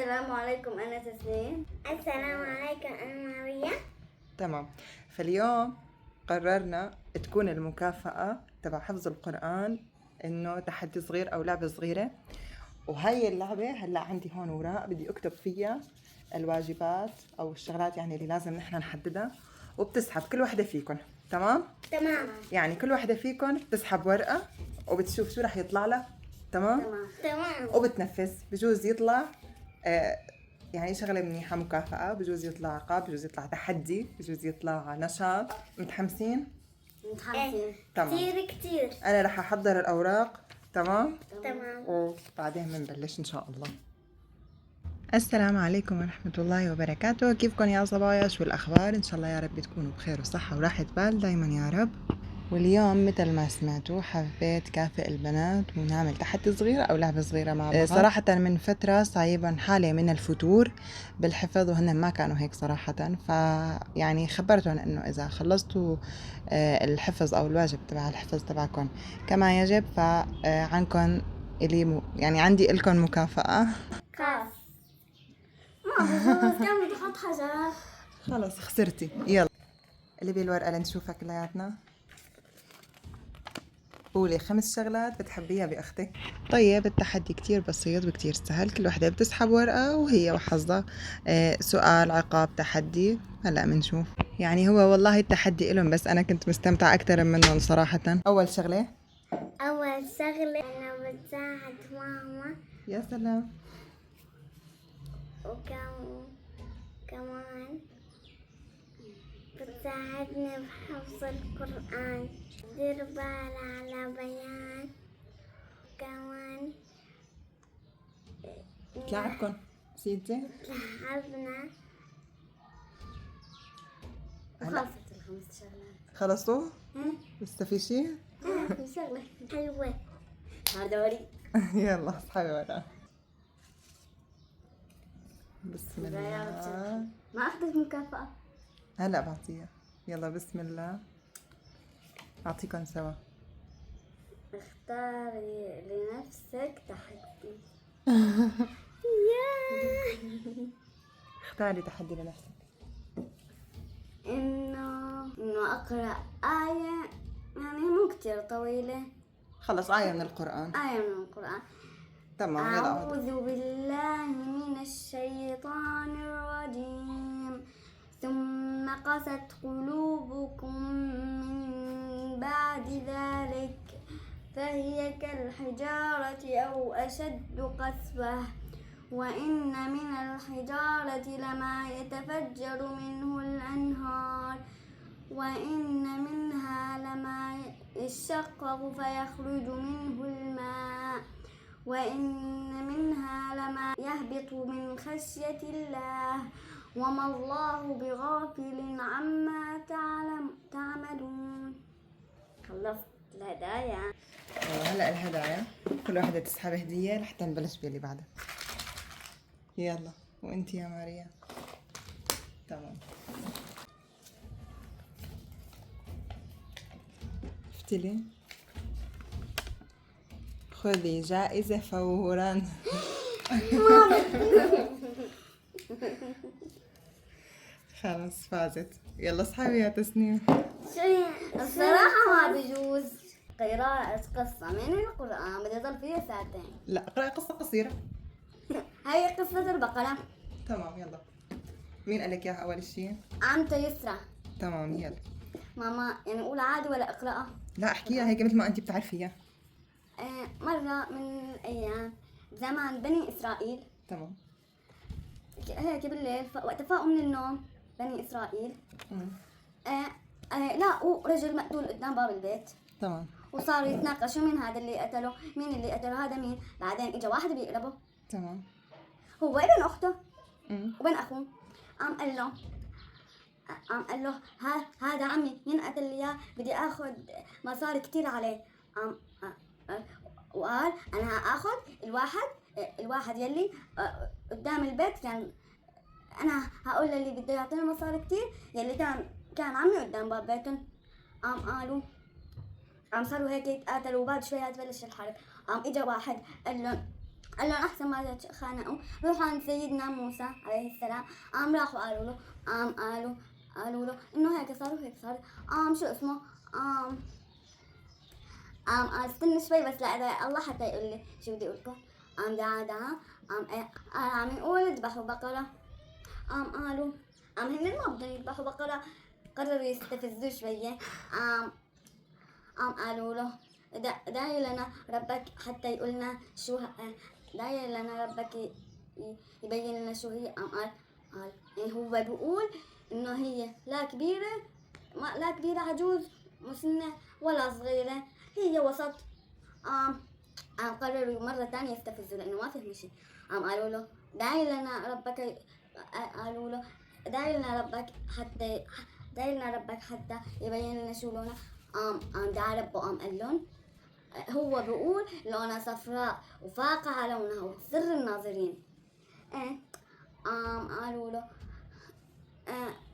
السلام عليكم، أنا تسنيم. السلام عليكم، أنا ماريا. تمام. فاليوم قررنا تكون المكافأة تبع حفظ القرآن إنه تحدي صغير أو لعبة صغيرة. وهي اللعبة هلا عندي هون وراء بدي أكتب فيها الواجبات أو الشغلات يعني اللي لازم نحن نحددها، وبتسحب كل وحدة فيكم. تمام؟ تمام. يعني كل وحدة فيكم بتسحب ورقة وبتشوف شو رح يطلع لها. تمام؟ تمام. وبتنفذ. بجوز يطلع يعني شغلة منيحة مكافأة، بجوز يطلع عقاب، بجوز يطلع تحدي، بجوز يطلع نشاط. متحمسين؟ متحمسين. تمام. كتير. أنا رح أحضر الأوراق. تمام؟ تمام. وبعدين بنبلش إن شاء الله. السلام عليكم ورحمة الله وبركاته. كيفكم يا صبايا؟ شو الأخبار؟ إن شاء الله يا رب تكونوا بخير وصحة وراحة بال دايما يا رب. واليوم مثل ما سمعتوا حبيت كافئ البنات ونعمل تحدي صغير أو لعبة صغيرة مع بعض. صراحة من فترة صايبا حالي من الفتور بالحفظ وهن ما كانوا هيك صراحة، فيعني خبرتهم إنه إذا خلصتوا الحفظ أو الواجب تبع الحفظ تبعكم كما يجب فعنكم إلي يعني عندي إلكم مكافأة. خاص. ما بجوز كان بدي أحط حاجات. خلص خسرتي. يلا اللي بالورقة لنشوفها كلياتنا. قولي 5 شغلات بتحبيها بأختك. طيب التحدي كتير بسيط وكتير سهل، كل وحدة بتسحب ورقة وهي وحظها. سؤال، عقاب، تحدي. هلأ منشوف. يعني هو والله التحدي إلهم بس أنا كنت مستمتعة أكتر منهم صراحة. أول شغلة. أول شغلة أنا بتساعد ماما، يا سلام. كمان بتساعدني بحفظ القرآن، دير بال على بيان، كمان تلاعبكم سيدتي. لعبنا. وخلصت ال5 شغلات. خلصوا؟ لسه في شيء؟ في شغلة حلوة. دوري. يلا اصحابي ورقة. بسم الله. ما أخذت مكافأة. هلا بعطيها. يلا بسم الله. أعطيكم سوا. اختاري لنفسك تحدي. اختاري تحدي لنفسك. إنه أقرأ آية، يعني مو كتير طويلة. خلص آية من القرآن. آية من القرآن. تمام يلا أعطي. أعوذ بالله من الشيطان الرجيم. ثم قست قلوبكم من بعد ذلك فهي كالحجارة أو أشد قسوة، وإن من الحجارة لما يتفجر منه الأنهار، وإن منها لما يشقق فيخرج منه الماء، وإن منها لما يهبط من خشية الله، وما الله بغافل عما تعملون. خلصت الهدايا. هلا الهدايا كل واحدة تسحب هدية لحتى نبلش باللي بعدها. يلا وانت يا ماريا. تمام. افتلي. خذي جائزة فورا. خلص فازت. يلا اصحابي يا تسنيم. الصراحة ما بيجوز قراءة قصة من القرآن بدي أضل فيها 2 ساعة. لا اقرأي قصة قصيرة. هاي قصة البقرة. تمام يلا. مين قالك اياها أول شيء؟ عمته يسرى. تمام يلا. ماما يعني أقول عادي ولا أقرأها؟ لا احكيها هيك مثل ما انت بتعرفيها. مرة من الأيام زمان بني إسرائيل تمام. هيك بالليل وقت فاقوا من النوم بني إسرائيل لاقوا رجل مقتول قدام باب البيت. تمام. وصاروا يتناقشوا مين هذا اللي قتله، مين اللي قتله، هذا مين. بعدين اجى واحد بيقربه، تمام. هو ابن اخته أمم. وبن اخوه. قام قال له هذا عمي، مين قتل لي اياه، بدي اخذ مصاري كتير عليه. قام وقال انا هاخذ الواحد يلي قدام البيت، كان انا هقول للي بده يعطيني مصاري كتير يلي كان عمي قدام باب بيتهم. قام صاروا هيك يتقاتلوا، وبعد شوي تبلش الحرب. قام اجى واحد قال له قال لهم أحسن ما تتخانقوا روحوا عند سيدنا موسى عليه السلام. راحوا قالوا له قالوا له إنه هيك صار وهيك صار. شو اسمه قال استنى شوي بس لا الله حتى يقول لي شو بدي أقول لكم. دعا عم يقول اذبحوا بقرة. قالوا هن ما بدهم يذبحوا بقرة، قرروا يستفزوه شوية. قالوا له داعي لنا ربك حتى يقولنا شو داعي لنا ربك يبين لنا شو هي. قال يعني هو بيقول إنه هي لا كبيرة عجوز مسنة ولا صغيرة، هي وسط. قرروا مرة تانية يستفزوا لأنه ما فهم شيء. قالوا له داعي لنا ربك قالوا له داعي لنا ربك حتى يبين لنا شو لونه. دعا ربه قال لهم هو بيقول لونها صفراء وفاقعة لونها وسر الناظرين. قالوا له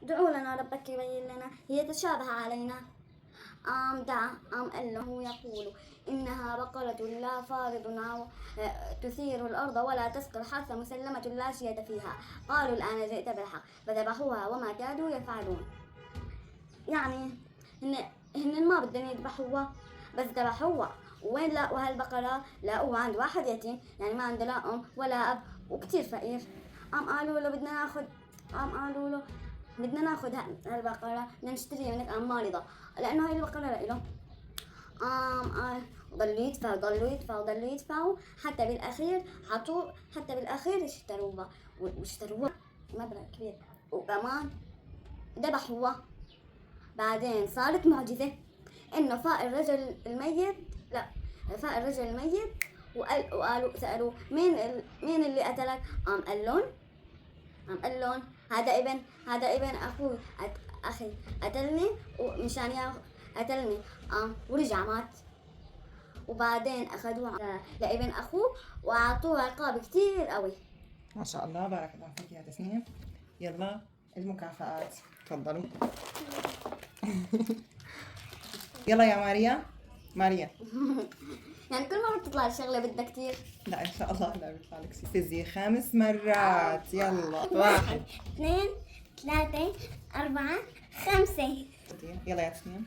دعوا لنا ربك يبين لنا هي تشابه علينا. دعا قال له يقول إنها بقرة لا فارض تثير الأرض ولا تسقي الحرث مسلمة لا شية فيها. قالوا الآن جئت بالحق فذبحوها وما كادوا يفعلون. يعني هن ما بدهم يذبحوها بس ذبحوها. وين لقوا هالبقرة؟ لقوها عند واحد يتيم، يعني ما عنده لا أم ولا أب وكتير فقير. قالوا له قالوا له بدنا ناخذ هالبقرة بدنا نشتريها منك. مريضة لأنه هاي البقرة لإله. ضلوا يدفعوا حتى بالأخير اشتروها مبلغ كبير وكمان ذبحوها. بعدين صارت معجزة إنه فاق الرجل الميت وقالوا سألوه مين اللي قتلك؟ قال لهم هذا ابن أخي قتلني ومشان قتلني. ورجع مات. وبعدين أخذوه لابن أخوه وأعطوه عقاب كتير قوي. ما شاء الله بارك الله فيك يا تسنيم. يلا المكافآت تفضلوا. يلا يا ماريا يعني كل مرة بتطلع الشغلة بدها كتير. لا إن شاء الله لا بيطلع لك شيء. فزي 5 مرات. يلا 1 2 3 4 5. يلا يا تسنيم.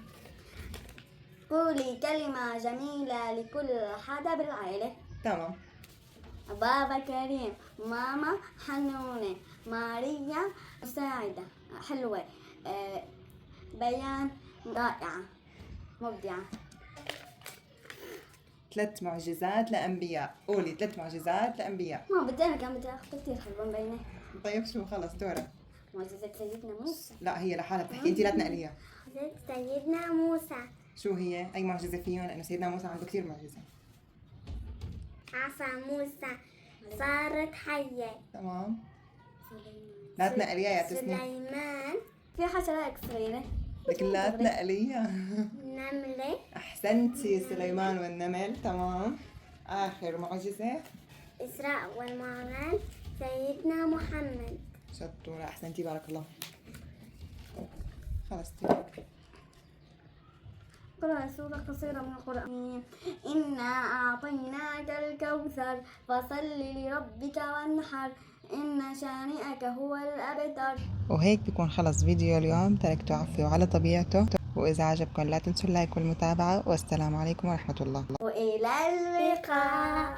قولي كلمة جميلة لكل حدا بالعائلة. تمام. بابا كريم، ماما حنونة، ماريا مساعدة حلوة، بيان رائعة مبدعة. 3 معجزات لأنبياء. قولي 3 معجزات لأنبياء. ما بدي أنا كان بدي أخذ كتير حلوة مبينة. طيب شو خلص دورة. معجزة سيدنا موسى. لا هي لحالها بتحكي، انت لا تنقليها. سيدنا موسى شو هي؟ أي معجزة فيهم؟ لأنه سيدنا موسى عنده كتير معجزة. عصا موسى صارت حية. تمام. لا تنقليها يا تسنيم. سليمان في حشرات صغيرة. لكن لا تنقليها. نملة. أحسنتي. سليمان والنمل. تمام. آخر معجزة إسراء والمعراج سيدنا محمد. شطورة. أحسنتي بارك الله. خلص تمام. قرأ سورة قصيرة من القرآن. إنا أعطيناك الكوثر فصل لربك وانحر إن شانئك هو الأبتر. وهيك بيكون خلص فيديو اليوم، تركته عفي وعلى طبيعته. وإذا عجبكم لا تنسوا اللايك والمتابعة، والسلام عليكم ورحمة الله. وإلى اللقاء.